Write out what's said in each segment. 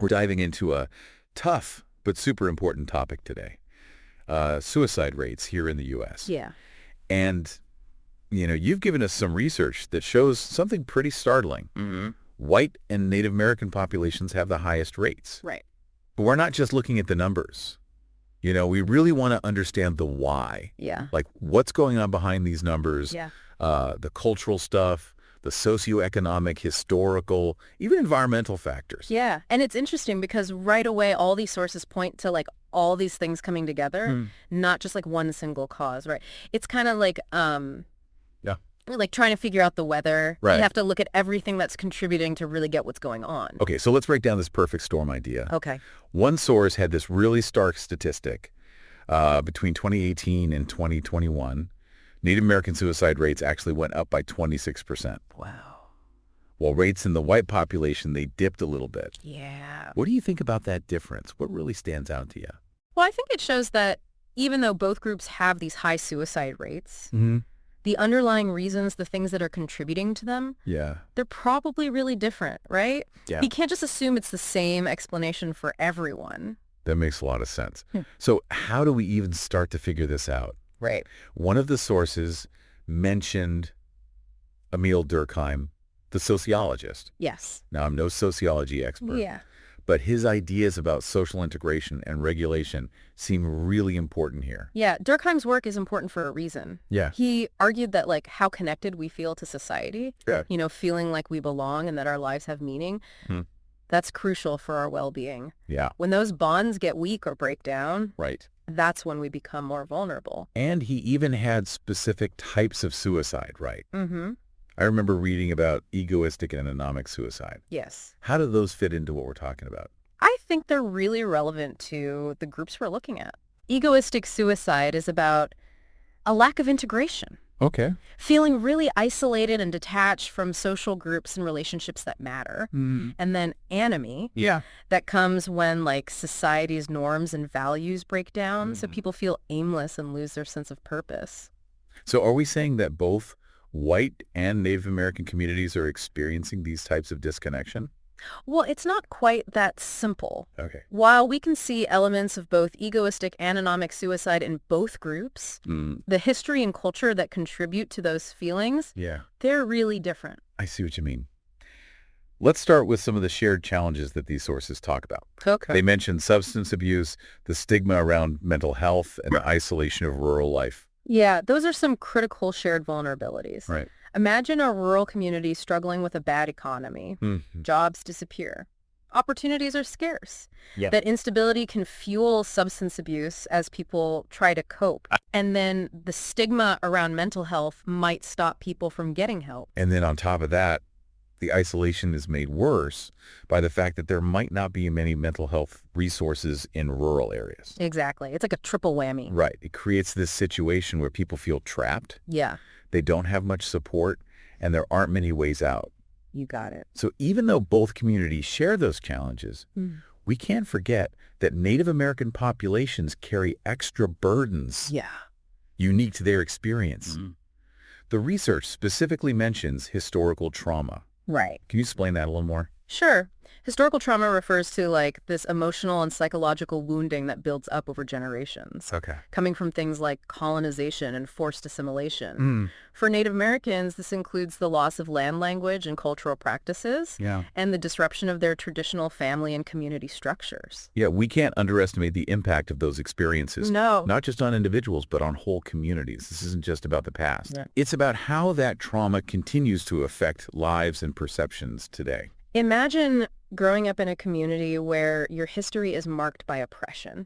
We're diving into a tough but super important topic today. Suicide rates here in the U.S. Yeah. And, you've given us some research that shows something pretty startling. White and Native American populations have the highest rates. Right. But we're not just looking at the numbers. We really want to understand the why. Yeah. Like what's going on behind these numbers, Yeah. The cultural stuff, the socioeconomic, historical, even environmental factors. Yeah. And it's interesting because right away all these sources point to like all these things coming together, not just like one single cause, right? It's kind of like like trying to figure out the weather. Right. You have to look at everything that's contributing to really get what's going on. Okay, so let's break down this perfect storm idea. Okay. One source had this really stark statistic. Between 2018 and 2021, Native American suicide rates actually went up by 26%. Wow. While rates in the white population, they dipped a little bit. Yeah. What do you think about that difference? What really stands out to you? Well, I think it shows that even though both groups have these high suicide rates, the underlying reasons, the things that are contributing to them, Yeah. they're probably really different, right? Yeah. You can't just assume it's the same explanation for everyone. That makes a lot of sense. So how do we even start to figure this out? Right. One of the sources mentioned Émile Durkheim, the sociologist. Yes. Now, I'm no sociology expert, Yeah. but his ideas about social integration and regulation seem really important here. Yeah. Durkheim's work is important for a reason. Yeah. He argued that like how connected we feel to society, Yeah. Feeling like we belong and that our lives have meaning, that's crucial for our well-being. Yeah. When those bonds get weak or break down, Right. that's when we become more vulnerable. And he even had specific types of suicide, right? Mm-hmm. I remember reading about egoistic and anomic suicide. Yes. How do those fit into what we're talking about? I think they're really relevant to the groups we're looking at. Egoistic suicide is about a lack of integration, Okay. feeling really isolated and detached from social groups and relationships that matter. And then anomic, Yeah. that comes when like society's norms and values break down, so people feel aimless and lose their sense of purpose. So are we saying that both white and Native American communities are experiencing these types of disconnection? Well, it's not quite that simple. Okay. While we can see elements of both egoistic and anomic suicide in both groups, the history and culture that contribute to those feelings, Yeah. they're really different. I see what you mean. Let's start with some of the shared challenges that these sources talk about. Okay. They mention substance abuse, the stigma around mental health, and the isolation of rural life. Yeah, those are some critical shared vulnerabilities. Right. Imagine a rural community struggling with a bad economy. Jobs disappear. Opportunities are scarce. Yeah. That instability can fuel substance abuse as people try to cope. And then the stigma around mental health might stop people from getting help. And then on top of that, the isolation is made worse by the fact that there might not be many mental health resources in rural areas. Exactly. It's like a triple whammy. Right. It creates this situation where people feel trapped. Yeah, They don't have much support, and there aren't many ways out. you got it. So even though both communities share those challenges, we can't forget that Native American populations carry extra burdens Yeah. unique to their experience. The research specifically mentions historical trauma. Right. Can you explain that a little more? Sure. Historical trauma refers to like this emotional and psychological wounding that builds up over generations, Okay. coming from things like colonization and forced assimilation. For Native Americans, this includes the loss of land language and cultural practices, Yeah. and the disruption of their traditional family and community structures. Yeah, we can't underestimate the impact of those experiences. No. Not just on individuals, but on whole communities. This isn't just about the past. Yeah. It's about how that trauma continues to affect lives and perceptions today. Imagine growing up in a community where your history is marked by oppression,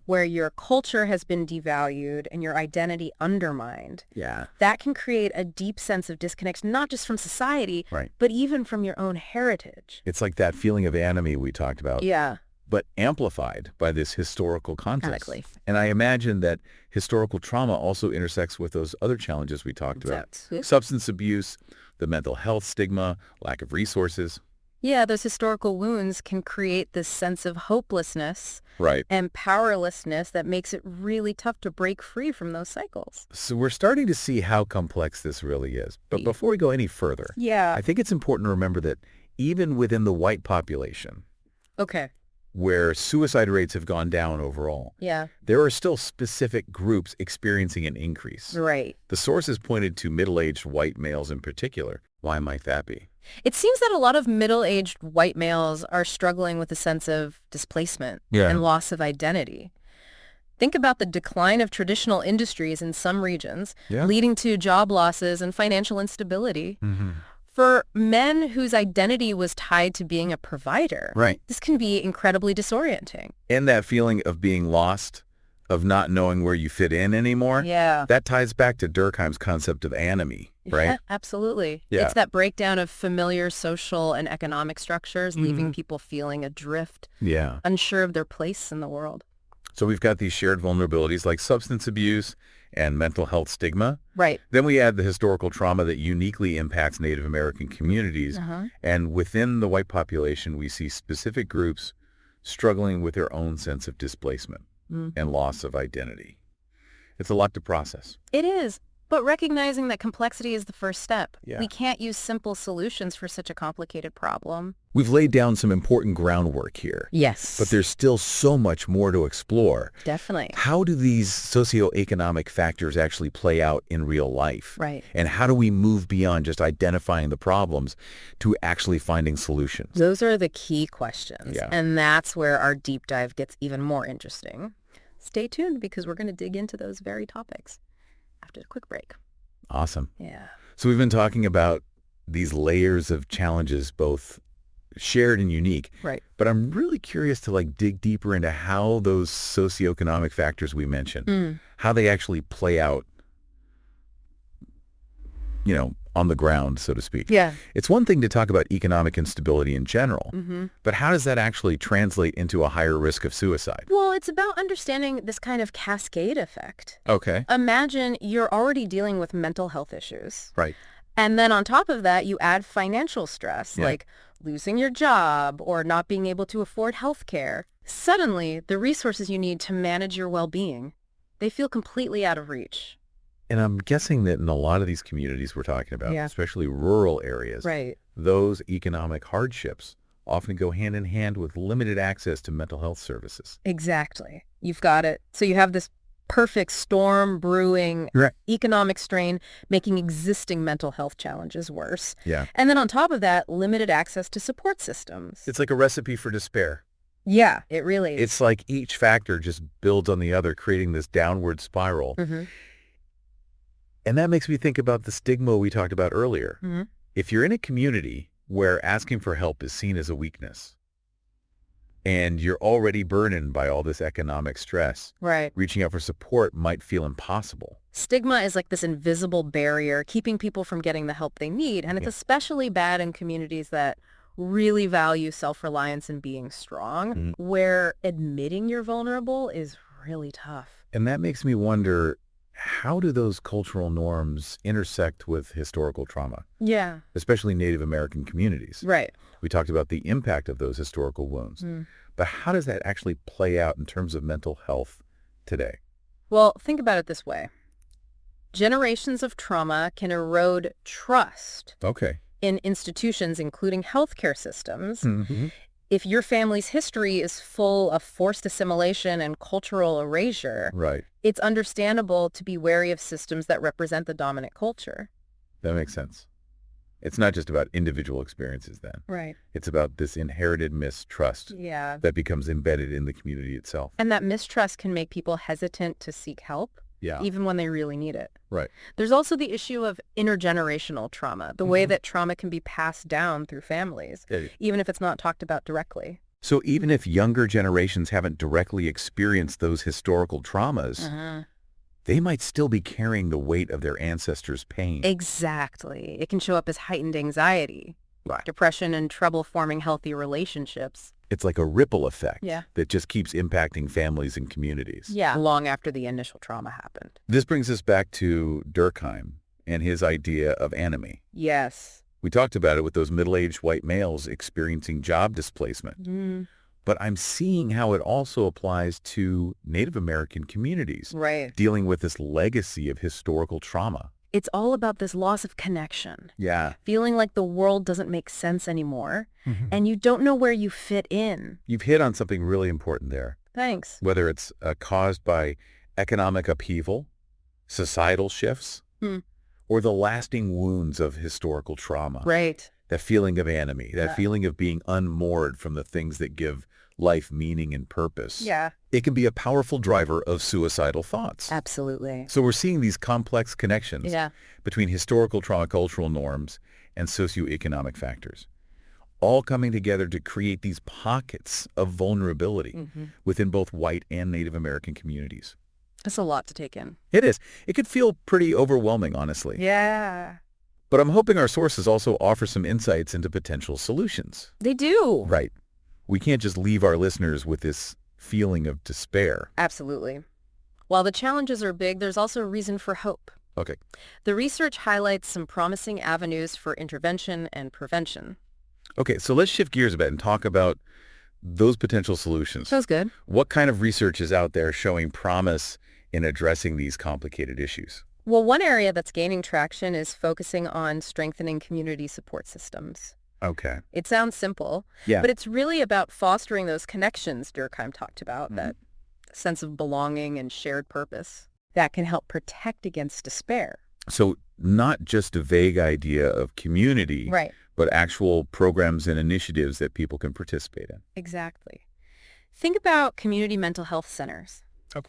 where your culture has been devalued and your identity undermined. Yeah. That can create a deep sense of disconnection, not just from society, Right. but even from your own heritage. It's like that feeling of anomie we talked about, Yeah, but amplified by this historical context. exactly. And I imagine that historical trauma also intersects with those other challenges we talked about. So- Substance abuse, the mental health stigma, lack of resources. Yeah, those historical wounds can create this sense of hopelessness Right. and powerlessness that makes it really tough to break free from those cycles. So we're starting to see how complex this really is. But before we go any further, Yeah. I think it's important to remember that even within the white population, Okay. where suicide rates have gone down overall. Yeah. There are still specific groups experiencing an increase. Right. The sources pointed to middle-aged white males in particular. Why might that be? It seems that a lot of middle-aged white males are struggling with a sense of displacement and loss of identity. Think about the decline of traditional industries in some regions, leading to job losses and financial instability. For men whose identity was tied to being a provider, this can be incredibly disorienting. And that feeling of being lost, of not knowing where you fit in anymore, that ties back to Durkheim's concept of anomie, right? Yeah, absolutely. Yeah. It's that breakdown of familiar social and economic structures, leaving people feeling adrift, unsure of their place in the world. So we've got these shared vulnerabilities like substance abuse and mental health stigma. Right. Then we add the historical trauma that uniquely impacts Native American communities. And within the white population, we see specific groups struggling with their own sense of displacement and loss of identity. It's a lot to process. It is. But recognizing that complexity is the first step. Yeah. We can't use simple solutions for such a complicated problem. We've laid down some important groundwork here. Yes. But there's still so much more to explore. Definitely. How do these socioeconomic factors actually play out in real life? Right. And how do we move beyond just identifying the problems to actually finding solutions? Those are the key questions. Yeah. And that's where our deep dive gets even more interesting. Stay tuned because we're going to dig into those very topics after a quick break. Awesome. Yeah. So we've been talking about these layers of challenges, both shared and unique. Right. But I'm really curious to dig deeper into how those socioeconomic factors we mentioned, how they actually play out, on the ground, so to speak. Yeah. It's one thing to talk about economic instability in general, but how does that actually translate into a higher risk of suicide? Well, it's about understanding this kind of cascade effect. Okay. Imagine you're already dealing with mental health issues. Right. And then on top of that, you add financial stress, like losing your job or not being able to afford health care. Suddenly, the resources you need to manage your well-being, they feel completely out of reach. And I'm guessing that in a lot of these communities we're talking about, especially rural areas, those economic hardships often go hand in hand with limited access to mental health services. Exactly. You've got it. So you have this perfect storm brewing, economic strain, making existing mental health challenges worse. Yeah. And then on top of that, limited access to support systems. It's like a recipe for despair. Yeah, it really is. It's like each factor just builds on the other, creating this downward spiral. And that makes me think about the stigma we talked about earlier. If you're in a community where asking for help is seen as a weakness, and you're already burdened by all this economic stress, reaching out for support might feel impossible. Stigma is like this invisible barrier keeping people from getting the help they need, and it's especially bad in communities that really value self-reliance and being strong, where admitting you're vulnerable is really tough. And that makes me wonder, how do those cultural norms intersect with historical trauma? Yeah. Especially Native American communities. Right. We talked about the impact of those historical wounds. But how does that actually play out in terms of mental health today? Well, think about it this way. Generations of trauma can erode trust in institutions, including healthcare systems. If your family's history is full of forced assimilation and cultural erasure, it's understandable to be wary of systems that represent the dominant culture. That makes sense. It's not just about individual experiences then. Right. It's about this inherited mistrust that becomes embedded in the community itself. And that mistrust can make people hesitant to seek help, even when they really need it. Right. There's also the issue of intergenerational trauma, the way that trauma can be passed down through families, even if it's not talked about directly. So even if younger generations haven't directly experienced those historical traumas, they might still be carrying the weight of their ancestors' pain. Exactly. It can show up as heightened anxiety, depression, and trouble forming healthy relationships. It's like a ripple effect that just keeps impacting families and communities. Yeah, long after the initial trauma happened. This brings us back to Durkheim and his idea of anomie. Yes. We talked about it with those middle-aged white males experiencing job displacement. But I'm seeing how it also applies to Native American communities dealing with this legacy of historical trauma. It's all about this loss of connection. Yeah. Feeling like the world doesn't make sense anymore, and you don't know where you fit in. You've hit on something really important there. Thanks. Whether it's caused by economic upheaval, societal shifts, or the lasting wounds of historical trauma. Right. That feeling of anomie, that feeling of being unmoored from the things that give life meaning and purpose. Yeah. It can be a powerful driver of suicidal thoughts. Absolutely. So we're seeing these complex connections between historical trauma cultural norms and socioeconomic factors, all coming together to create these pockets of vulnerability within both white and Native American communities. That's a lot to take in. It is. It could feel pretty overwhelming, honestly. Yeah. But I'm hoping our sources also offer some insights into potential solutions. They do. Right. We can't just leave our listeners with this feeling of despair. Absolutely. While the challenges are big, there's also reason for hope. Okay. The research highlights some promising avenues for intervention and prevention. Okay, so let's shift gears a bit and talk about those potential solutions. Sounds good. What kind of research is out there showing promise in addressing these complicated issues? Well, one area that's gaining traction is focusing on strengthening community support systems. Okay. It sounds simple, but it's really about fostering those connections Durkheim talked about, that sense of belonging and shared purpose that can help protect against despair. So not just a vague idea of community, Right. but actual programs and initiatives that people can participate in. Exactly. Think about community mental health centers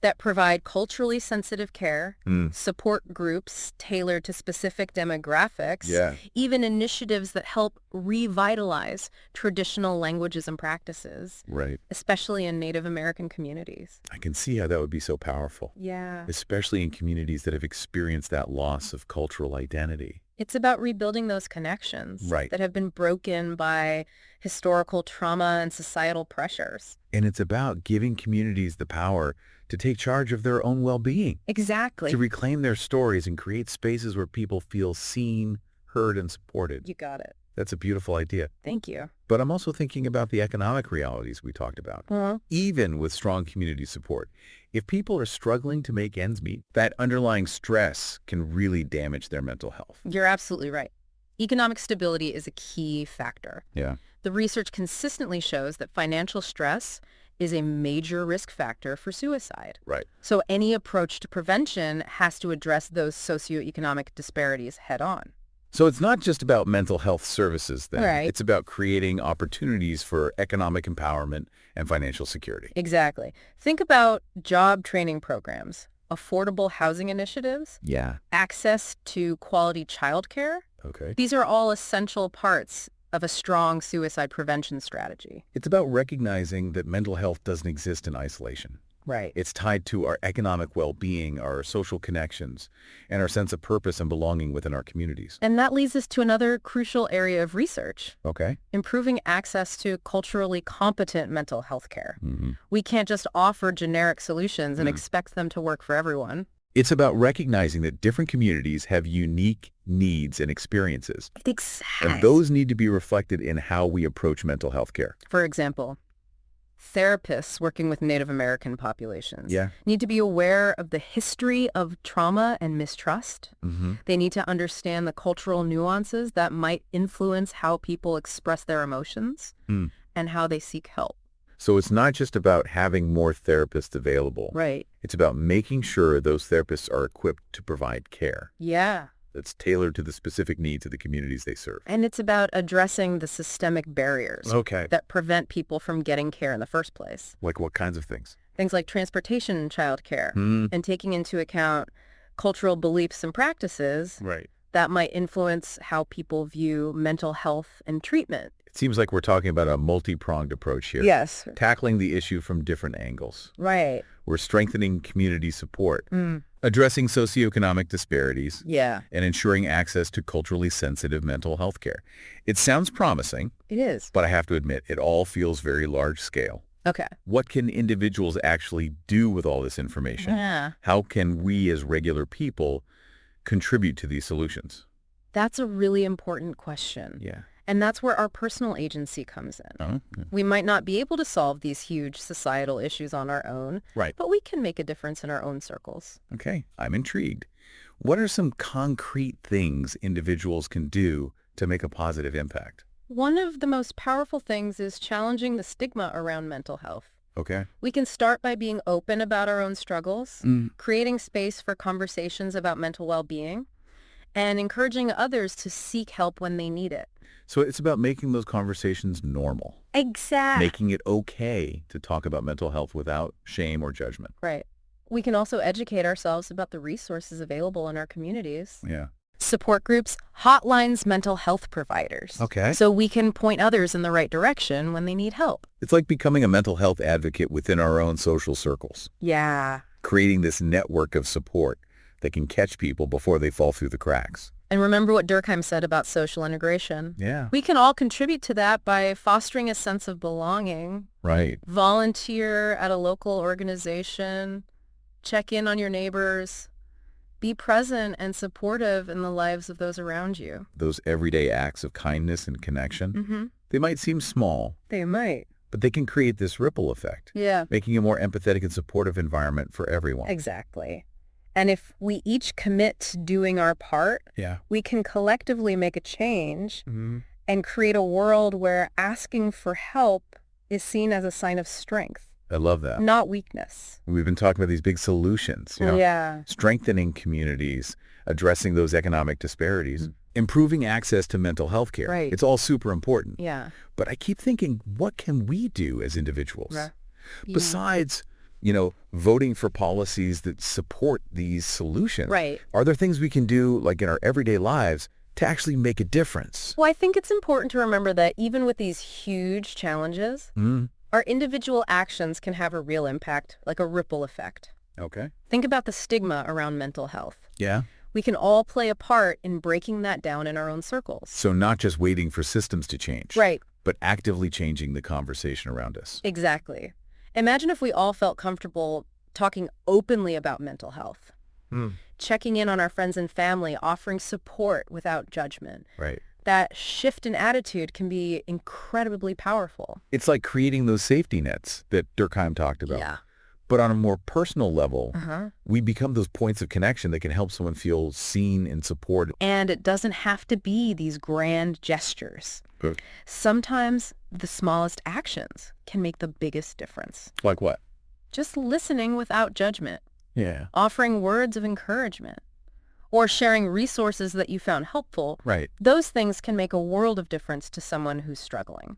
that provide culturally sensitive care, support groups tailored to specific demographics, even initiatives that help revitalize traditional languages and practices, Right. especially in Native American communities. I can see how that would be so powerful, Yeah. especially in communities that have experienced that loss of cultural identity. It's about rebuilding those connections Right. that have been broken by historical trauma and societal pressures. And it's about giving communities the power to take charge of their own well-being, Exactly. to reclaim their stories and create spaces where people feel seen, heard, and supported. You got it. That's a beautiful idea. Thank you. But I'm also thinking about the economic realities we talked about. Even with strong community support, if people are struggling to make ends meet, that underlying stress can really damage their mental health. You're absolutely right. Economic stability is a key factor. Yeah. The research consistently shows that financial stress is a major risk factor for suicide. Right. So any approach to prevention has to address those socioeconomic disparities head on. So it's not just about mental health services then. Right. It's about creating opportunities for economic empowerment and financial security. Exactly. Think about job training programs, affordable housing initiatives, Yeah. access to quality childcare. Okay. These are all essential parts of a strong suicide prevention strategy. It's about recognizing that mental health doesn't exist in isolation. Right. It's tied to our economic well-being, our social connections, and our sense of purpose and belonging within our communities. And that leads us to another crucial area of research, Okay. improving access to culturally competent mental health care. We can't just offer generic solutions and expect them to work for everyone. It's about recognizing that different communities have unique needs and experiences, Exactly. and those need to be reflected in how we approach mental health care. For example, therapists working with Native American populations Yeah. need to be aware of the history of trauma and mistrust. They need to understand the cultural nuances that might influence how people express their emotions and how they seek help. So it's not just about having more therapists available. Right. It's about making sure those therapists are equipped to provide care Yeah. that's tailored to the specific needs of the communities they serve. And it's about addressing the systemic barriers Okay. that prevent people from getting care in the first place. Like what kinds of things? Things like transportation and childcare, and taking into account cultural beliefs and practices Right. that might influence how people view mental health and treatment. It seems like we're talking about a multi-pronged approach here. Yes. Tackling the issue from different angles. Right. We're strengthening community support, addressing socioeconomic disparities, Yeah. and ensuring access to culturally sensitive mental health care. It sounds promising, It is. but I have to admit, it all feels very large scale. Okay. What can individuals actually do with all this information? Yeah. How can we as regular people contribute to these solutions? That's a really important question. Yeah. And that's where our personal agency comes in. We might not be able to solve these huge societal issues on our own, Right. but we can make a difference in our own circles. Okay. I'm intrigued. What are some concrete things individuals can do to make a positive impact? One of the most powerful things is challenging the stigma around mental health. Okay. We can start by being open about our own struggles, Mm. creating space for conversations about mental well-being, and encouraging others to seek help when they need it. So it's about making those conversations normal, Exactly. making it okay to talk about mental health without shame or judgment. Right. We can also educate ourselves about the resources available in our communities. Yeah. Support groups, hotlines, mental health providers. Okay. So we can point others in the right direction when they need help. It's like becoming a mental health advocate within our own social circles, Yeah. creating this network of support that can catch people before they fall through the cracks. And remember what Durkheim said about social integration. Yeah. We can all contribute to that by fostering a sense of belonging, Right. volunteer at a local organization, check in on your neighbors, be present and supportive in the lives of those around you. Those everyday acts of kindness and connection, Mm-hmm. they might seem small, They might. but they can create this ripple effect, Yeah. making a more empathetic and supportive environment for everyone. Exactly. And if we each commit to doing our part, Yeah. we can collectively make a change Mm-hmm. and create a world where asking for help is seen as a sign of strength, I love that. not weakness. We've been talking about these big solutions, Yeah. strengthening communities, addressing those economic disparities, improving access to mental health care. Right. It's all super important. Yeah. But I keep thinking, what can we do as individuals? Right. Besides, voting for policies that support these solutions? Right. Are there things we can do, like in our everyday lives, to actually make a difference? Well, I think it's important to remember that even with these huge challenges, Mm. our individual actions can have a real impact, like a ripple effect. Okay. Think about the stigma around mental health. Yeah. We can all play a part in breaking that down in our own circles. So not just waiting for systems to change, Right. but actively changing the conversation around us. Exactly. Imagine if we all felt comfortable talking openly about mental health, checking in on our friends and family, offering support without judgment. Right. That shift in attitude can be incredibly powerful. It's like creating those safety nets that Durkheim talked about. Yeah. But on a more personal level, Uh-huh. we become those points of connection that can help someone feel seen and supported. And it doesn't have to be these grand gestures. Sometimes the smallest actions can make the biggest difference. Like what? Just listening without judgment, Yeah. offering words of encouragement, or sharing resources that you found helpful. Right. Those things can make a world of difference to someone who's struggling.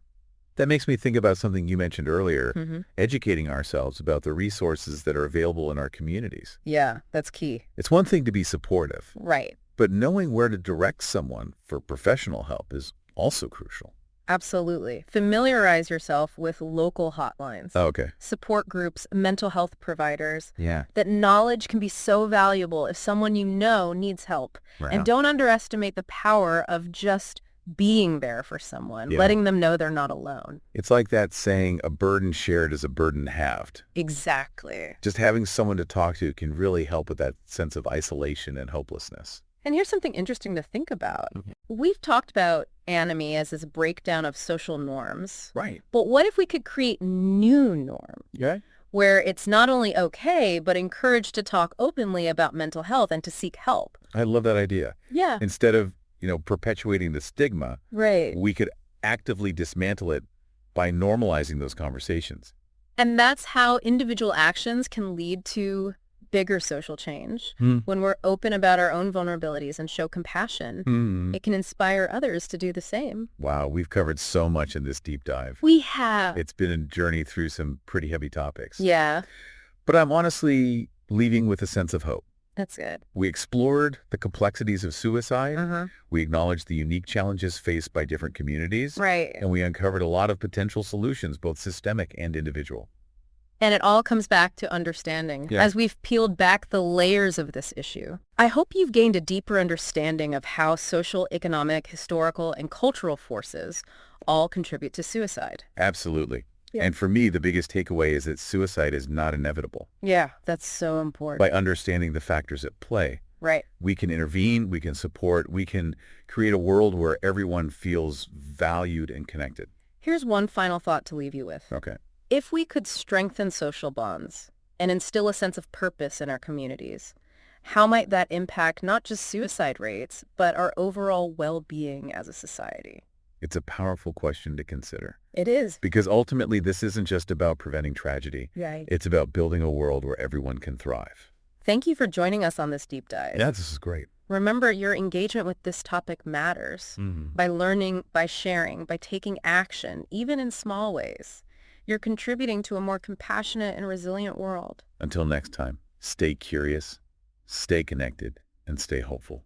That makes me think about something you mentioned earlier, Mm-hmm. educating ourselves about the resources that are available in our communities. Yeah, that's key. It's one thing to be supportive, Right. but knowing where to direct someone for professional help is also crucial. Absolutely. Familiarize yourself with local hotlines, Oh, okay. support groups, mental health providers. Yeah. That knowledge can be so valuable if someone you know needs help. Right. And don't underestimate the power of just being there for someone, Yeah. letting them know they're not alone. It's like that saying, a burden shared is a burden halved. Exactly. Just having someone to talk to can really help with that sense of isolation and hopelessness. And here's something interesting to think about. We've talked about anomie as this breakdown of social norms. Right. But what if we could create new norms Yeah. where it's not only okay, but encouraged to talk openly about mental health and to seek help? I love that idea. Yeah. Instead of, perpetuating the stigma, Right. we could actively dismantle it by normalizing those conversations. And that's how individual actions can lead to bigger social change. When we're open about our own vulnerabilities and show compassion, it can inspire others to do the same. Wow, we've covered so much in this deep dive. We have. It's been a journey through some pretty heavy topics. Yeah, But I'm honestly leaving with a sense of hope. that's good. We explored the complexities of suicide. Uh-huh. We acknowledged the unique challenges faced by different communities. Right. And we uncovered a lot of potential solutions, both systemic and individual. And it all comes back to understanding as we've peeled back the layers of this issue. I hope you've gained a deeper understanding of how social, economic, historical, and cultural forces all contribute to suicide. Absolutely. Yeah. And for me, the biggest takeaway is that suicide is not inevitable. Yeah, that's so important. By understanding the factors at play, Right. we can intervene, we can support, we can create a world where everyone feels valued and connected. Here's one final thought to leave you with. Okay. If we could strengthen social bonds and instill a sense of purpose in our communities, How might that impact not just suicide rates, but our overall well-being as a society? It's a powerful question to consider. It is. Because ultimately, this isn't just about preventing tragedy. Right. It's about building a world where everyone can thrive. Thank you for joining us on this deep dive. Yeah, this is great. Remember, your engagement with this topic matters. By learning, by sharing, by taking action, even in small ways, you're contributing to a more compassionate and resilient world. Until next time, stay curious, stay connected, and stay hopeful.